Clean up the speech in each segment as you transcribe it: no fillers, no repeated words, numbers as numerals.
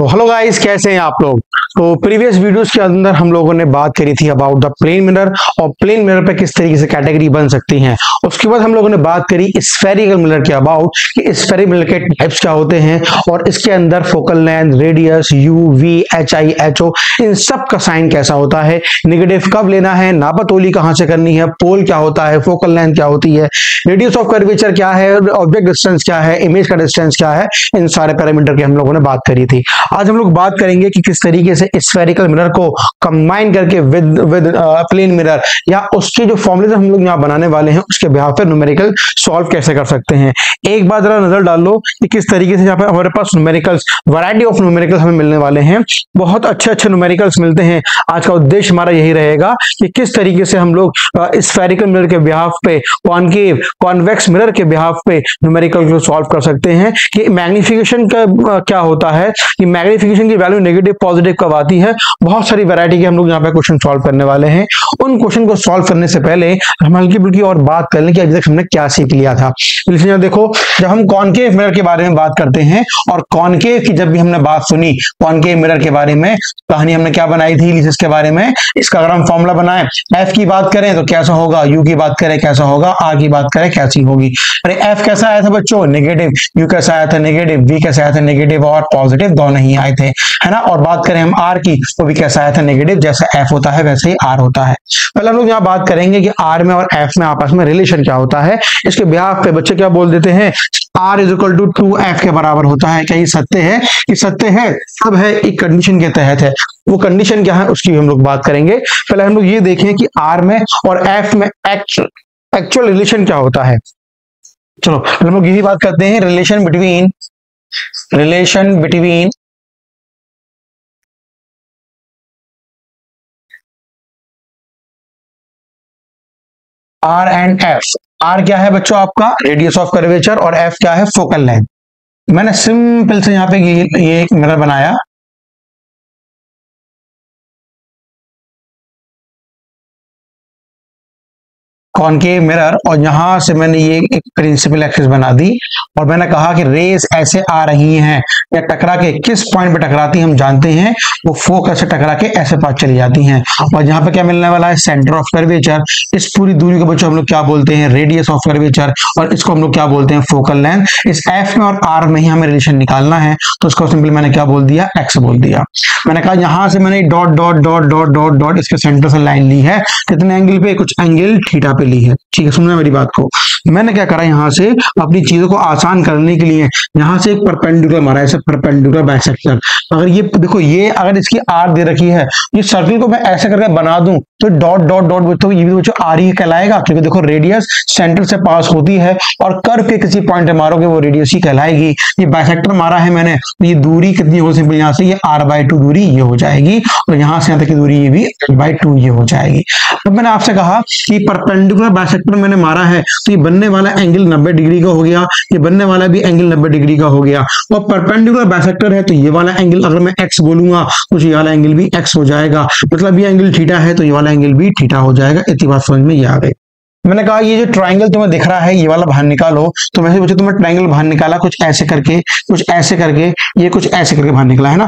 तो hello guys, कैसे हैं आप लोग। तो प्रीवियस वीडियोस के अंदर हम लोगों ने बात करी थी अबाउट द प्लेन मिरर और प्लेन मिरर पे किस तरीके से कैटेगरी बन सकती हैं। उसके बाद हम लोगों ने बात करी स्फेरिकल मिरर के अबाउट कि स्फेरिकल मिरर के टाइप्स क्या होते हैं और इसके अंदर focal length, radius, U, V, H I, H O, इन सब का साइन कैसा होता है, नेगेटिव कब लेना है, नापातोली कहां से करनी है, पोल क्या होता है, फोकल लेंथ क्या होती है, रेडियस ऑफ कर्वेचर क्या है, ऑब्जेक्ट डिस्टेंस क्या है, इमेज का डिस्टेंस क्या है, इन सारे पैरामीटर की हम लोगों ने बात करी थी। आज हम लोग बात करेंगे कि किस तरीके से स्फेरिकल मिरर को कंबाइन करके विद प्लेन मिरर या उसके जो फॉर्मूले हम लोग यहाँ बनाने वाले हैं उसके बिहाफ पे न्यूमेरिकल सॉल्व कैसे कर सकते हैं। एक बार जरा नजर डाल लो कि किस तरीके से यहाँ पे हमारे पास न्यूमेरिकल्स, वैरायटी ऑफ न्यूमेरिकल्स हमें मिलने वाले हैं। बहुत अच्छे अच्छे न्यूमेरिकल्स मिलते हैं। आज का उद्देश्य हमारा यही रहेगा कि किस तरीके से हम लोग स्फेरिकल मिरर के बिहाफ पे, कॉनकेव, कॉन्वेक्स मिरर के बिहाफ पे न्यूमेरिकल को सॉल्व कर सकते हैं। कि मैग्निफिकेशन का क्या होता है, कि मैग्निफिकेशन की वैल्यू नेगेटिव पॉजिटिव कब आती है। बहुत सारी वैरायटी के हम लोग यहाँ पे क्वेश्चन सॉल्व करने वाले हैं। उन क्वेश्चन को सॉल्व करने से पहले हम हल्की फुल्की और बात कर लें कि अभी तक हमने क्या सीख लिया था। इसलिए देखो, जब हम कॉनकेव मिरर के बारे में बात करते हैं और कॉनकेव की जब भी हमने बात सुनी कॉनकेव मिरर के बारे में, कहानी हमने क्या बनाई थी इलिप्सिस के बारे में। इसका अगर हम फॉर्मूला बनाएं, एफ की बात करें तो कैसा होगा, यू की बात करें कैसा होगा, आर की बात करें कैसी होगी। अरे एफ कैसा आया था बच्चों, नेगेटिव, यू कैसा आया था नेगेटिव, वी कैसा आया था नेगेटिव और पॉजिटिव, दोनों ही आए थे, है ना। और बात करें हम आर की तो भी कैसा आया था नेगेटिव, जैसा एफ होता है वैसे ही आर होता है। पहले हम लोग यहाँ बात करेंगे कि आर में और एफ में आपस में रिलेशन क्या होता है। इसके बिहाफ पे बच्चे क्या बोल देते हैं, are is equal to 2f के बराबर होता है। क्या ये सत्य है? ये सत्य है, सब है, एक कंडीशन के तहत है। वो कंडीशन क्या है उसकी हम लोग बात करेंगे। पहले हम लोग ये देखें कि आर में और एफ में एक्चुअल रिलेशन क्या होता है। चलो हम लोग यही बात करते हैं, relation between R and F. R क्या है बच्चों आपका रेडियस ऑफ कर्वेचर और एफ क्या है फोकल लेंथ। मैंने सिंपल से यहाँ पे ये एक मिरर बनाया, कॉनकेव मिरर, और यहां से मैंने ये एक प्रिंसिपल एक्सिस बना दी और मैंने कहा कि रेस ऐसे आ रही हैं या टकरा के किस पॉइंट पे टकराती हैं हम जानते हैं, वो फोकस से टकरा के ऐसे पास चली जाती हैं। और यहाँ पे क्या मिलने वाला है, सेंटर ऑफ कर्वेचर। इस पूरी दूरी को बच्चों हम लोग क्या बोलते हैं, रेडियस ऑफ कर्वेचर, और इसको हम लोग क्या बोलते हैं, फोकल लेंथ। इस एफ में और आर में ही हमें रिलेशन निकालना है, तो इसको सिंपली मैंने क्या बोल दिया, एक्स बोल दिया। मैंने कहा यहां से मैंने dot dot dot dot dot dot इसके सेंटर से लाइन ली है, कितने एंगल पे, कुछ एंगल थीटा पे ली है। ठीक है, सुनना मेरी बात को। मैंने क्या करा, यहां से अपनी चीजों को आसान करने के लिए यहां से एक परपेंडिकुलर मारा, ऐसे परपेंडिकुलर बाइसेक्टर। अगर ये देखो, ये अगर इसकी आर दे रखी है, ये सर्किल को मैं ऐसे करके बना दूं तो डॉट डॉट डॉट, तो ये भी बच्चों आर ही कहलाएगा, क्योंकि देखो रेडियस सेंटर से पास होती है और कर्व के किसी पॉइंट पे मारोगे वो रेडियस ही कहलाएगी। ये बाइसेक्टर मारा है मैंने, तो ये दूरी कितनी हो, सिंपल यहां से ये r/2 दूरी ये हो जाएगी और यहां से यहां तक की दूरी ये भी r/2 ये हो जाएगी। अब मैंने आपसे कहा कि परपेंडिकुलर बाइसेक्टर मैंने मारा है, तो ये बनने वाला एंगल 90 डिग्री का हो गया, ये बनने वाला भी एंगल 90 डिग्री का हो गया। और परपेंडिकुलर बाइसेक्टर है तो ये वाला एंगल अगर मैं x बोलूंगा तो ये वाला एंगल भी x हो जाएगा, मतलब ये एंगल थीटा है तो ये वाला एंगल भी थीटा हो जाएगा। इतनी बात समझ में ये आ गई। मैंने कहा ये जो ट्रायंगल तुम्हें दिख रहा है ये वाला बाहर निकालो, तो वैसे बच्चों तुम्हें ट्रायंगल बाहर निकाला कुछ ऐसे करके, कुछ ऐसे करके, ये कुछ ऐसे करके बाहर निकला है ना,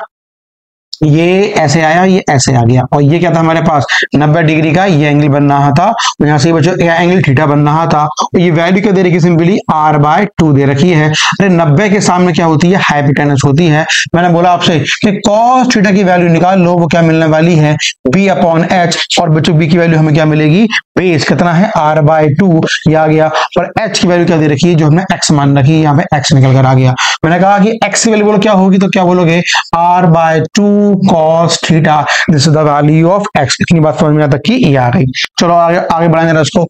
ये ऐसे आया, ये ऐसे आ गया, और ये क्या था हमारे पास 90 डिग्री का ये एंगल बन रहा था, और यहाँ से बच्चों एंगल थीटा बन रहा था। और ये वैल्यू क्या दे रखी, सिंपली r/2 दे रखी है। अरे 90 के सामने क्या होती है, हाइपोटेनस होती है। मैंने बोला आपसे कि cos थीटा की वैल्यू निकाल लो, वो क्या मिलने वाली है, b/h, और बच्चों b की वैल्यू हमें क्या मिलेगी, बेस कितना है r/2 ये आ गया, और h की वैल्यू क्या दे रखी है, जो हमने x मान रखी है, यहाँ पे x निकल कर आ गया। मैंने कहा कि x की वैल्यू बोलो क्या होगी, तो क्या बोलोगे, r/2 cos theta, this is the value of x। इतनी बात समझ में आता कि ये आ गई। चलो आगे आगे बढ़ाएंगे इसको।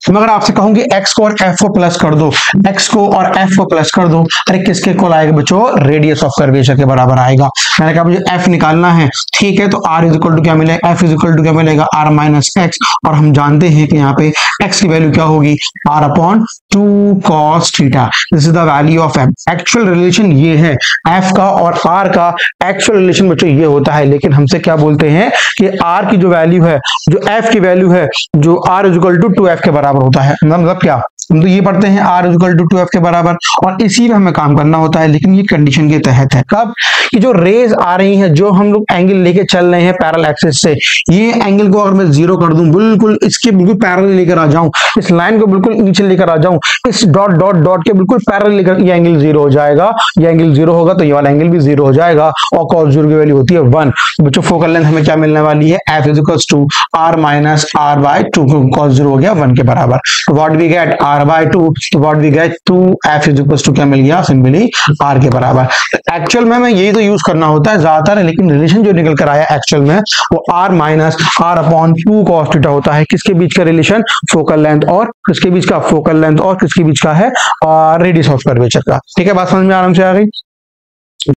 मैं अगर आपसे कहूं कि x को और f को प्लस कर दो, x को और f को प्लस कर दो, अरे किसके इक्वल आएगा बच्चों, रेडियस ऑफ कर्वेचर के बराबर आएगा। मैंने कहा मुझे f निकालना है, ठीक है, तो r इज इक्वल टू क्या मिलेगा, f इज इक्वल टू क्या मिलेगा, r-x, और हम जानते हैं कि यहाँ पे x की वैल्यू क्या होगी, r/2 cos theta. This is the value of f। Actual relation ये है, f का और r का एक्चुअल रिलेशन बच्चों ये होता है, लेकिन हमसे क्या बोलते हैं कि r की जो वैल्यू है, जो f की वैल्यू है, जो r is equal to 2f के बराबर होता है। मतलब क्या, हम तो ये पढ़ते हैं r इक्वल टू 2f के बराबर, और इसी में हमें काम करना होता है, लेकिन ये कंडीशन के तहत है। कब? कि जो रेज आ रही हैं, जो हम लोग एंगल लेके चल रहे हैं पैरेलल एक्सिस से, ये एंगल को अगर मैं जीरो कर दूं, बिल्कुल इसके बिल्कुल पैरेलल लेकर आ जाऊं, इस लाइन को बिल्कुल नीचे लेकर आ जाऊं, इस डॉट डॉट डॉट के बिल्कुल पैरेलल लेकर, ये एंगल जीरो हो जाएगा। ये एंगल जीरो होगा तो ये वाला एंगल भी जीरो हो जाएगा, और cos जीरो की वैल्यू होती है 1। तो बच्चों फोकल लेंथ हमें क्या मिलने वाली है? f is equal to r minus r by 2, cos zero हो गया 1 के बराबर। तो what we get? r by 2, तो what we get 2f is equal to क्या मिल गया? सिंपली r के बराबर। तो एक्चुअल में यही तो यूज करना होता है ज्यादातर, लेकिन रिलेशन जो निकल कर आया एक्चुअल में वो r minus r upon 2 cos theta होता है। किसके बीच का रिलेशन? फोकल लेंथ और किसके बीच का? फोकल लेंथ और किसके बीच का है? रेडियस ऑफ कर्वेचर का। ठीक है, बात समझ में आराम से आ गई।